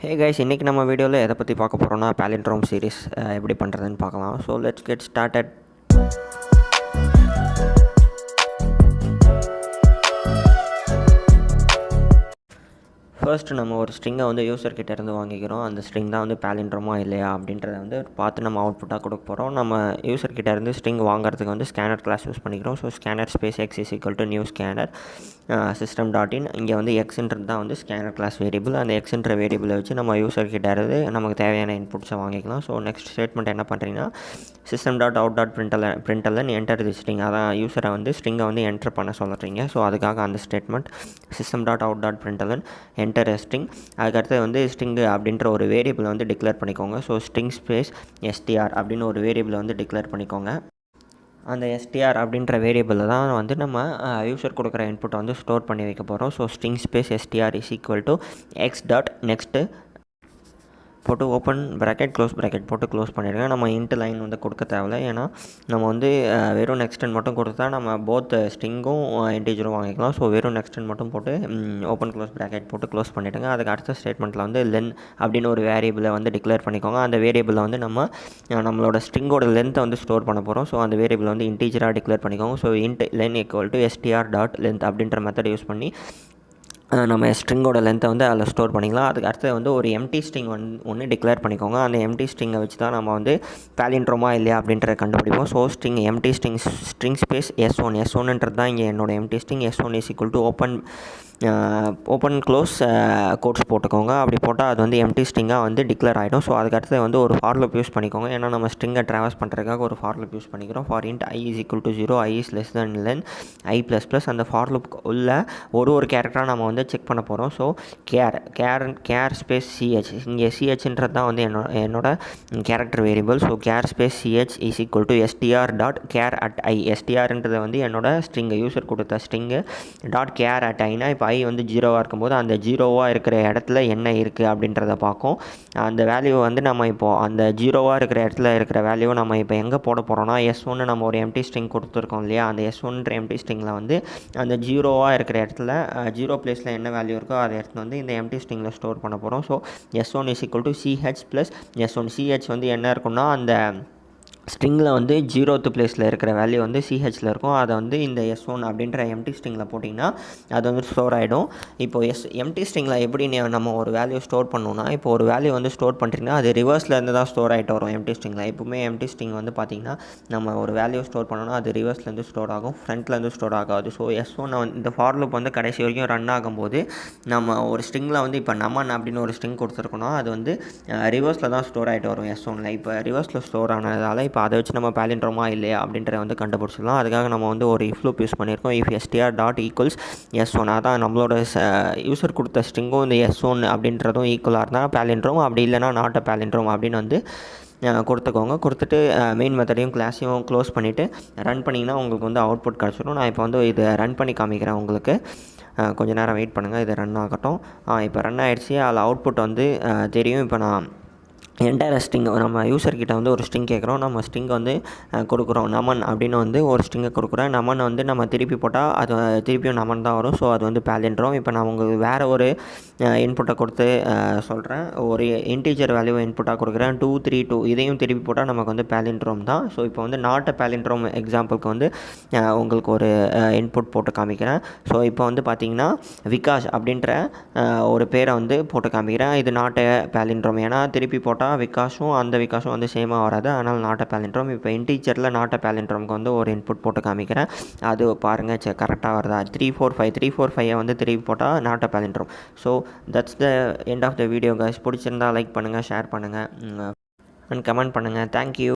Hey guys, இன்றைக்கி நம்ம வீடியோவில் எதை பற்றி பார்க்க போகிறோம்னா palindrome சீரிஸ் எப்படி பண்ணுறதுன்னு பார்க்கலாம். So let's get started. First நம்ம ஒரு ஸ்ட்ரிங்கை வந்து யூசர்கிட்ட இருந்து வாங்கிக்கிறோம். அந்த ஸ்ட்ரிங் தான் வந்து palindrome இல்லையா அப்படின்றத வந்து பார்த்து நம்ம அவுட்புட்டாக கொடுக்க போகிறோம். நம்ம யூசர்கிட்ட இருந்து ஸ்ட்ரிங் வாங்குறதுக்கு வந்து ஸ்கேனர் கிளாஸ் யூஸ் பண்ணிக்கிறோம். So scanner space X is equal to new scanner system dot in. இங்கே வந்து எக்ஸ்ன்றது தான் வந்து ஸ்கேனர் கிளாஸ் வேரியபிள். அந்த எக்ஸ்ன்ற வேரியபிளை வச்சு நம்ம யூசர்கிட்ட இருந்து நமக்கு தேவையான இன்புட்ஸை வாங்கிக்கலாம். ஸோ நெக்ஸ்ட் ஸ்டேட்மெண்ட் என்ன பண்ணுறீங்கன்னா system dot out dot பிரிண்டலன் enter தி ஸ்ட்ரிங். அதான் யூசரை வந்து ஸ்ட்ரிங்கை வந்து என்டர் பண்ண சொல்கிறீங்க. ஸோ அதுக்காக அந்த statement system dot out dot பிரிண்டலன் enter string. அதுக்கடுத்து வந்து ஸ்ட்ரிங் அப்படின்ற ஒரு வேரியபிளை வந்து டிக்ளேர் பண்ணிக்கோங்க. ஸோ ஸ்ட்ரிங் ஸ்பேஸ் எஸ்டிஆர் அப்படின்னு ஒரு வேரியபிளை வந்து டிக்ளேர் பண்ணிக்கோங்க. அந்த எஸ்டிஆர் அப்படின்ற வேரியபிளில் தான் வந்து நம்ம யூசர் கொடுக்குற இன்புட்டை வந்து ஸ்டோர் பண்ணி வைக்க போகிறோம். So string space STR is equal to X dot next போட்டு ஓப்பன் ப்ராக்கெட் க்ளோஸ் ப்ராக்கெட் போட்டு க்ளோஸ் பண்ணிடுங்க. நம்ம இன்ட்டு லைன் வந்து கொடுக்க தேவையில்ல. ஏன்னா நம்ம வந்து வெறும் நெக்ஸ்டன் மட்டும் கொடுத்தா நம்ம போத் ஸ்ட்ரிங்கும் இன்டீஜரும் வாங்கிக்கலாம். ஸோ வெறும் நெக்ஸ்டன் மட்டும் போட்டு ஓப்பன் க்ளோஸ் ப்ராக்கெட் போட்டு க்ளோஸ் பண்ணிவிடுங்க. அதுக்கு அடுத்த ஸ்டேட்மெண்ட்டில் வந்து லென் அப்படின்னு ஒரு வேரியபிளை வந்து டிக்ளேர் பண்ணிக்கோங்க. அந்த வேரியபிளில் வந்து நம்மளோட ஸ்ட்ரிங்கோட லென்த்தை வந்து ஸ்டோர் பண்ண போகிறோம். ஸோ அந்த வேரியபிளை வந்து இன்டீஜராக டிக்ளேர் பண்ணிக்கோங்க. So int len equal to STR dot length அப்படின்ற மெத்தட் யூஸ் பண்ணி நம்ம ஸ்ட்ரிங்கோட லென்த்தை வந்து அதில் ஸ்டோர் பண்ணிக்கலாம். அதுக்கு அடுத்து வந்து ஒரு எம்டி ஸ்ட்ரிங் ஒன்று டிக்ளேர் பண்ணிக்கோங்க. அந்த எம்டி ஸ்ட்ரிங்கை வச்சு தான் நம்ம வந்து palindrome இல்லையா அப்படின்றத கண்டுபிடிப்போம். So string empty string space எஸ்1ன்றது தான் இங்கே என்னோடய empty string. S one is equal to open close quotes போட்டுக்கோங்க. அப்படி போட்டால் அது வந்து எம்டி ஸ்ட்ரிங்காக வந்து டிக்ளேர் ஆகிடும். ஸோ அதுக்கடுத்து வந்து ஒரு ஃபார் லூப் யூஸ் பண்ணிக்கோங்க. ஏன்னா நம்ம ஸ்ட்ரிங்கை ட்ராவர்ஸ் பண்ணுறதுக்காக ஒரு ஃபார் லூப் யூஸ் பண்ணிக்கிறோம். For int I is equal to 0, I is less than len I plus plus. அந்த ஃபார் லூப் உள்ள ஒரு கேரக்டராக நம்ம வந்து செக் பண்ண போகிறோம். ஸோ கேர் ஸ்பேஸ் சிஹெச், இங்கே சிஹெச்ன்றது தான் வந்து என்னோட character variable. So char space CH is equal to STR dot char at I. எஸ்டிஆர்ன்றது வந்து என்னோட ஸ்ட்ரிங்கு, யூசர் கொடுத்த ஸ்ட்ரிங்கு டாட் கேர் அட் ஐனா இப்போ ஐ வந்து 0வாக இருக்கும்போது அந்த 0வாக இருக்கிற இடத்துல என்ன இருக்குது அப்படின்றத பார்க்கும். அந்த வேல்யூ வந்து நம்ம இப்போது அந்த 0வாக இருக்கிற இடத்துல இருக்கிற வேல்யூ நம்ம இப்போ எங்கே போட போகிறோம்னா S1 நம்ம ஒரு எம்டி ஸ்ட்ரிங் கொடுத்துருக்கோம் இல்லையா, அந்த S1ன்ற எம்டி ஸ்ட்ரிங்கில் வந்து அந்த 0வாக இருக்கிற இடத்துல 0 பிளேஸில் என்ன வேல்யூ இருக்கோ அதை எடுத்து வந்து இந்த எம்டி ஸ்ட்ரிங்கில் ஸ்டோர் பண்ண போகிறோம். So S1 is equal to CH plus S1. CH வந்து என்ன இருக்குன்னா அந்த ஸ்ட்ரிங்கில் வந்து 0th பிளேஸில் இருக்கிற வேல்யூ வந்து சிஹெச்சில் இருக்கும். அதை வந்து இந்த S1 அப்படின்ற எம்டி ஸ்ட்ரிங்கில் போட்டிங்கன்னா அது வந்து ஸ்டோர் ஆகிடும். இப்போது எம்டி ஸ்ட்ரிங்கில் எப்படி நம்ம ஒரு வேல்யூ ஸ்டோர் பண்ணோன்னா, இப்போ ஒரு வேல்யூ வந்து ஸ்டோர் பண்ணுறீங்கன்னா அது ரிவர்ஸில் இருந்து தான் ஸ்டோர் ஆகிட்டு வரும். எம்டி ஸ்ட்ரிங்கில் எப்பவுமே எம்டி ஸ்ட்ரிங் வந்து பார்த்திங்கன்னா நம்ம ஒரு வேல்யூ ஸ்டோர் பண்ணோன்னா அது ரிவர்ஸ்லேருந்து ஸ்டோர் ஆகும், ஃப்ரண்ட்லேருந்து ஸ்டோர் ஆகாது. ஸோ S1 இந்த ஃபார் லூப் வந்து கடைசி வரைக்கும் ரன் ஆகும்போது நம்ம ஒரு ஸ்ட்ரிங்கில் வந்து இப்போ நமன் அப்படின்னு ஒரு ஸ்ட்ரிங் கொடுத்துருக்கோன்னா அது வந்து ரிவர்ஸில் தான் ஸ்டோர் ஆகிட்டு வரும் S1. இப்போ ரிவர்ஸில் ஸ்டோர் ஆனதால் இப்போ அதை வச்சு நம்ம palindrome இல்லையா அப்படின்றத வந்து கண்டுபிடிச்சிடலாம். அதுக்காக நம்ம வந்து ஒரு இஃப் லூப் யூஸ் பண்ணியிருக்கோம். If STR dot equals S1, அதான் நம்மளோட யூசர் கொடுத்த ஸ்ட்ரிங்கும் இந்த S1 அப்படின்றதும் ஈக்குவலாக இருந்தால் palindrome, அப்படி இல்லைனா நாட் அ palindrome அப்படின்னு வந்து கொடுத்துக்கோங்க. கொடுத்துட்டு மெயின் மெத்தடையும் கிளாஸையும் க்ளோஸ் பண்ணிவிட்டு ரன் பண்ணிங்கன்னா உங்களுக்கு வந்து அவுட்புட் கிடச்சிடும். நான் இப்போ வந்து இதை ரன் பண்ணி காமிக்கிறேன் உங்களுக்கு. கொஞ்சம் நேரம் வெயிட் பண்ணுங்கள், இது ரன் ஆகட்டும். இப்போ ரன் ஆகிடுச்சு. அதில் அவுட்புட் வந்து தெரியும். இப்போ நான் என்டையர் ஸ்ட்ரிங் நம்ம யூசர்கிட்ட வந்து ஒரு ஸ்ட்ரிங் கேட்குறோம். நம்ம ஸ்ட்ரிங்கை வந்து கொடுக்குறோம் நமன் அப்படின்னு வந்து ஒரு ஸ்ட்ரிங்கை கொடுக்குறேன். நமன் வந்து நம்ம திருப்பி போட்டால் அது திருப்பியும் நமன் தான் வரும். ஸோ அது வந்து palindrome. இப்போ நான் உங்களுக்கு வேறு ஒரு இன்புட்டை கொடுத்து சொல்கிறேன். ஒரு இன்டீஜர் வேல்யூவை இன்புட்டாக கொடுக்குறேன் 232. இதையும் திருப்பி போட்டால் நமக்கு வந்து palindrome தான். ஸோ இப்போ வந்து நாட் அ palindrome எக்ஸாம்பிளுக்கு வந்து உங்களுக்கு ஒரு இன்புட் போட்டு காமிக்கிறேன். ஸோ இப்போ வந்து பார்த்திங்கன்னா விகாஷ் அப்படின்ற ஒரு பேரை வந்து போட்டு காமிக்கிறேன். இது நாட் அ palindrome. ஏன்னா திருப்பி போட்டால் விகாஷும் அந்த விகாஷும் வந்து சேமாக வராது. அதனால் நாட் அ palindrome. இப்போ இன்டீஜரில் நாட் அ palindromeக்கு வந்து ஒரு இன்புட் போட்டு காமிக்கிறேன். அது பாருங்கள் கரெக்டாக வருதா. 345 வந்து திருப்பி போட்டால் not a palindrome. So that's the end of the video guys. பிடிச்சிருந்தால் லைக் பண்ணுங்கள், ஷேர் பண்ணுங்கள் அண்ட் கமெண்ட் பண்ணுங்கள். தேங்க்யூ.